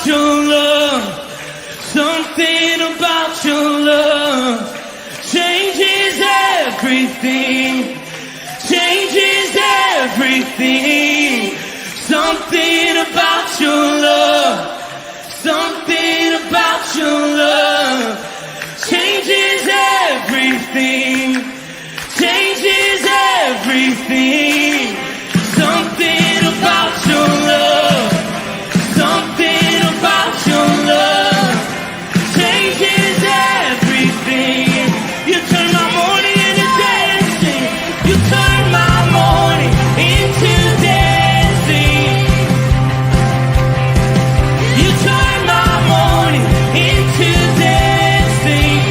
about your love, something about your love changes everything, changes everything. Something about your love, something about your love changes everything, changes everything. Something about your love, something about your love changes everything. You turn my morning into dancing, you turn my morning into dancing. You turn my morning into dancing.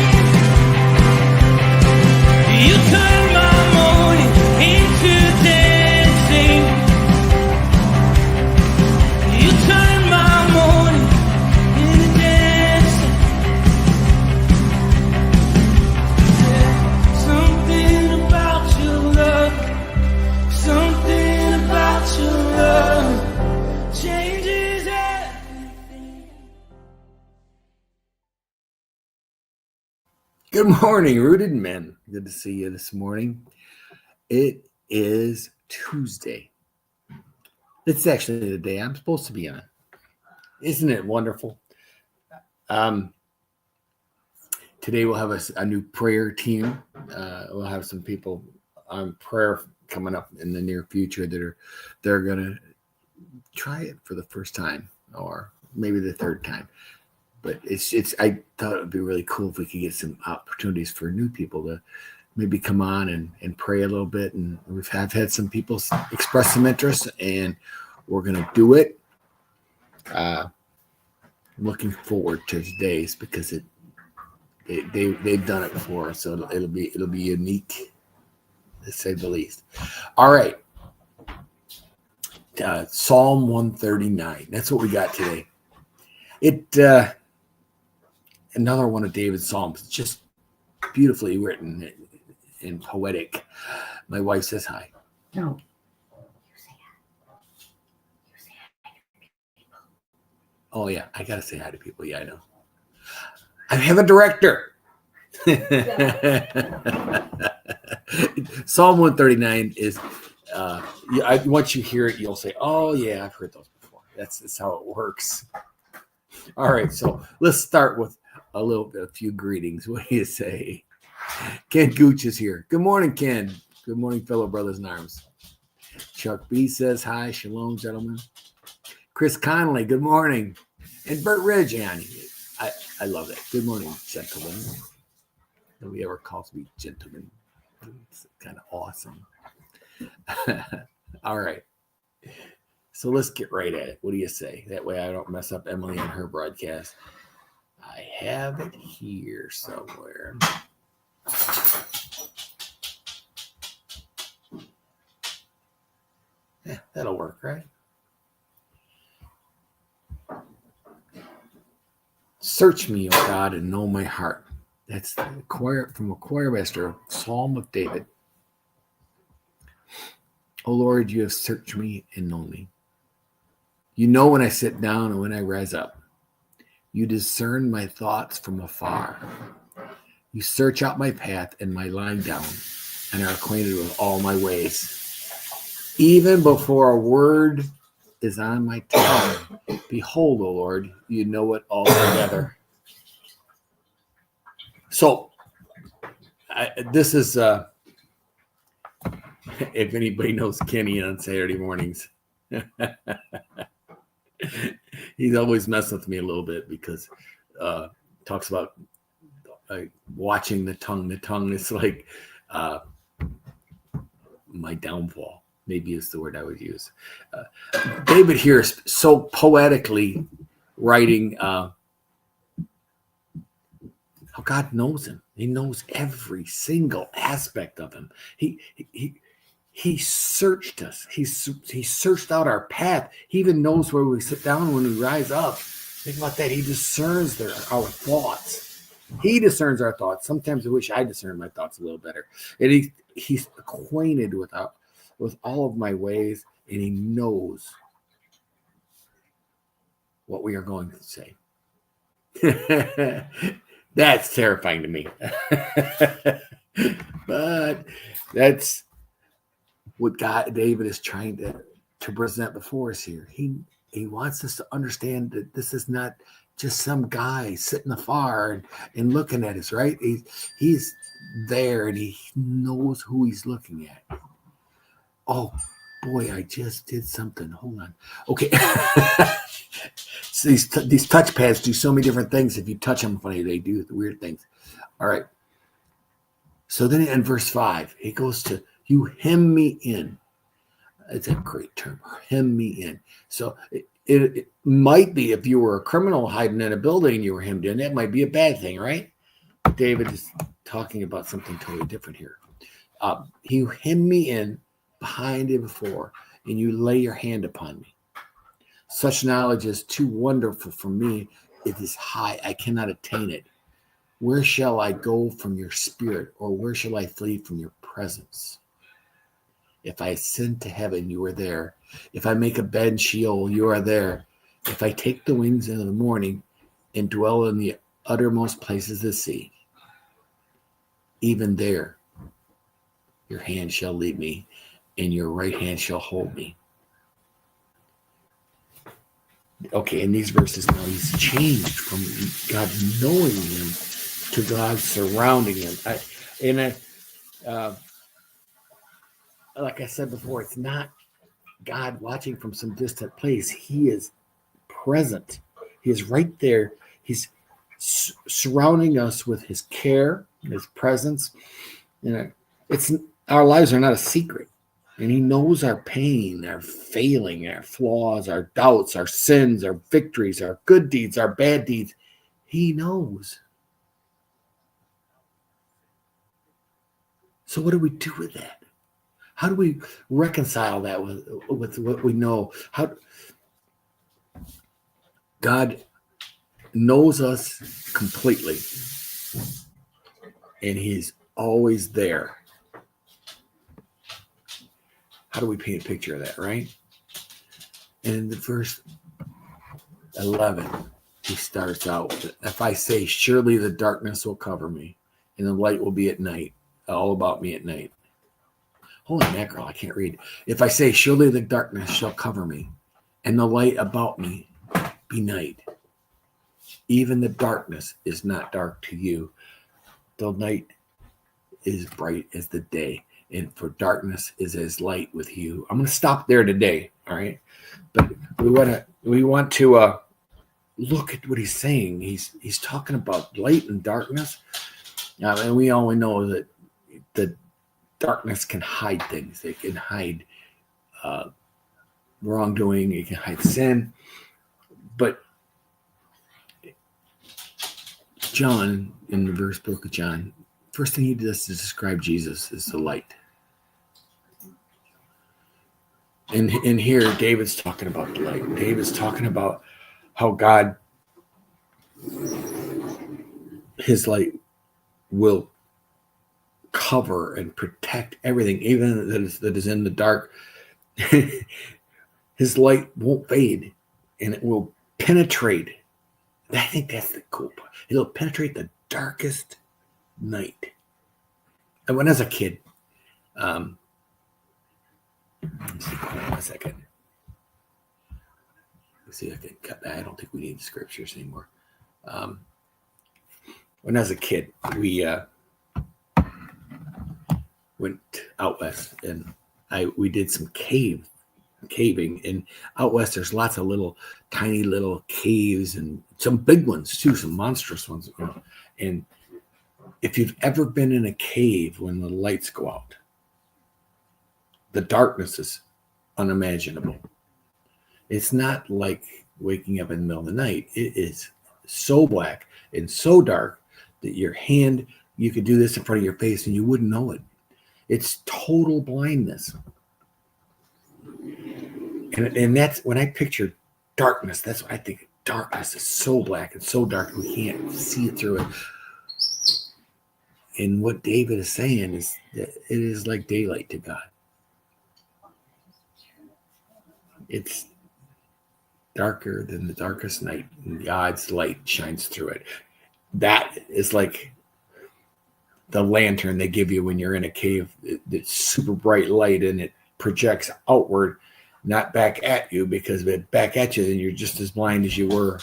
You turn my morning into dancing. You turn my morning into dancing. Something about your love, something about your love changes everything. Good morning, Rooted Men. Good to see you this morning. It is Tuesday. It's actually the day I'm supposed to be on. Isn't it wonderful? Today we'll have a new prayer team. We'll have some people on prayer coming up in the near future they're gonna try it for the first time or maybe the third time. But it's I thought it would be really cool if we could get some opportunities for new people to maybe come on and pray a little bit. And I've had some people express some interest, and we're going to do it. I'm looking forward to today's because they've done it before, so it'll be unique, to say the least. All right. Psalm 139. That's what we got today. Another one of David's Psalms, just beautifully written and poetic. My wife says hi. No. You say hi to people. Oh, yeah. I got to say hi to people. Yeah, I know. I have a director. Psalm 139 is, once you hear it, you'll say, oh, yeah, I've heard those before. That's how it works. All right. So let's start with a few greetings. What do you say? Ken Gooch is here. Good morning, Ken. Good morning, fellow brothers in arms. Chuck B says hi. Shalom, gentlemen. Chris Connolly, good morning. And Bert Ridge, Annie. I love it. Good morning, gentlemen. Nobody ever calls me gentlemen. It's kind of awesome. All right. So let's get right at it. What do you say? That way I don't mess up Emily and her broadcast. I have it here somewhere. Yeah, that'll work, right? Search me, O God, and know my heart. That's the choir from a choir master, Psalm of David. O Lord, you have searched me and known me. You know when I sit down and when I rise up. You discern my thoughts from afar. You search out my path and my lying down and are acquainted with all my ways. Even before a word is on my tongue, behold, O Lord, you know it all together. So, this is, if anybody knows Kenny on Saturday mornings, he's always messing with me a little bit because talks about watching the tongue. The tongue is like my downfall. Maybe is the word I would use. David here is so poetically writing how God knows him. He knows every single aspect of him. He searched us. He searched out our path. He even knows where we sit down when we rise up. Think about that. He discerns our thoughts. He discerns our thoughts. Sometimes I wish I discerned my thoughts a little better. And he's acquainted with all of my ways, and he knows what we are going to say. That's terrifying to me. But that's what David is trying to present before us here. He wants us to understand that this is not just some guy sitting afar and looking at us, right? He's there and he knows who he's looking at. Oh boy, I just did something. Hold on. Okay. So these touch pads do so many different things. If you touch them funny, they do weird things. All right. So then in verse 5, he goes to, you hem me in. It's a great term, hem me in. So it might be if you were a criminal hiding in a building, you were hemmed in. That might be a bad thing, right? David is talking about something totally different here. You hem me in behind and before, and you lay your hand upon me. Such knowledge is too wonderful for me. It is high. I cannot attain it. Where shall I go from your spirit, or where shall I flee from your presence? If I ascend to heaven, you are there. If I make a bed in Sheol, you are there. If I take the wings into the morning and dwell in the uttermost places of the sea, even there your hand shall lead me, and your right hand shall hold me. Okay, in these verses now, he's changed from God knowing him to God surrounding him. Like I said before, it's not God watching from some distant place. He is present. He is right there. He's surrounding us with his care, his presence. Our lives are not a secret. And he knows our pain, our failing, our flaws, our doubts, our sins, our victories, our good deeds, our bad deeds. He knows. So what do we do with that? How do we reconcile that with what we know? God knows us completely, and he's always there. How do we paint a picture of that, right? And in the verse 11, he starts out with, if I say, surely the darkness will cover me, and the light will be at night, all about me at night. Holy mackerel, I can't read. If I say, surely the darkness shall cover me, and the light about me be night. Even the darkness is not dark to you. The night is bright as the day, and for darkness is as light with you. I'm going to stop there today, all right? But we want to look at what he's saying. He's talking about light and darkness, and we all know that the darkness can hide things. It can hide wrongdoing. It can hide sin. But John, in the verse book of John, first thing he does is describe Jesus as the light. And here, David's talking about the light. David's talking about how God, his light will cover and protect everything, even that is in the dark. His light won't fade, and it will penetrate. I think that's the cool part. It'll penetrate the darkest night. And when I was a kid, let's see, hold on a second. Let's see if I can cut that. I don't think we need the scriptures anymore. When I was a kid, we went out west, and we did some caving. And out west, there's lots of tiny little caves, and some big ones too, some monstrous ones. And if you've ever been in a cave when the lights go out, the darkness is unimaginable. It's not like waking up in the middle of the night. It is so black and so dark that your hand, you could do this in front of your face and you wouldn't know it. It's total blindness. And that's when I picture darkness, that's what I think. Darkness is so black and so dark we can't see it through it. And what David is saying is that it is like daylight to God. darker than the darkest night, and God's light shines through it. That is like the lantern they give you when you're in a cave. It's super bright light, and it projects outward, not back at you, because if it back at you, then you're just as blind as you were.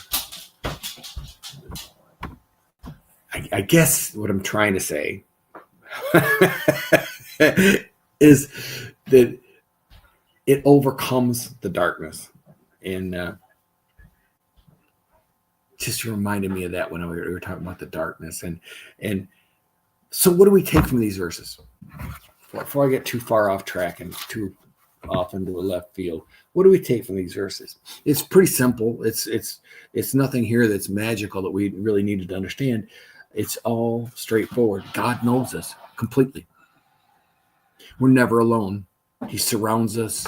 I guess what I'm trying to say is that it overcomes the darkness. And just reminded me of that when we were talking about the darkness. And so what do we take from these verses? Before I get too far off track and too off into a left field, what do we take from these verses? It's pretty simple. It's nothing here that's magical that we really needed to understand. It's all straightforward. God knows us completely. We're never alone. He surrounds us.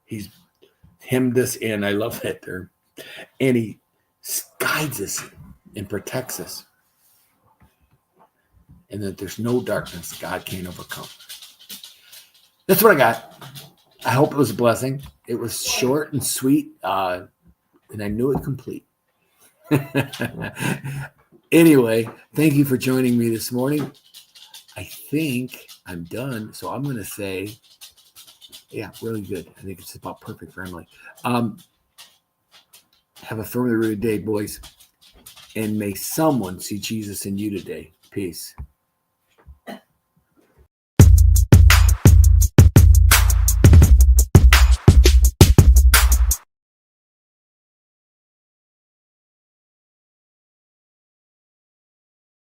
He's hemmed us in. I love that term. And he guides us and protects us. And that there's no darkness God can't overcome. That's what I got. I hope it was a blessing. It was short and sweet, and I knew it complete. Anyway, thank you for joining me this morning. I think I'm done, so I'm going to say, yeah, really good. I think it's about perfect for Emily. Have a firmly rooted day, boys, and may someone see Jesus in you today. Peace.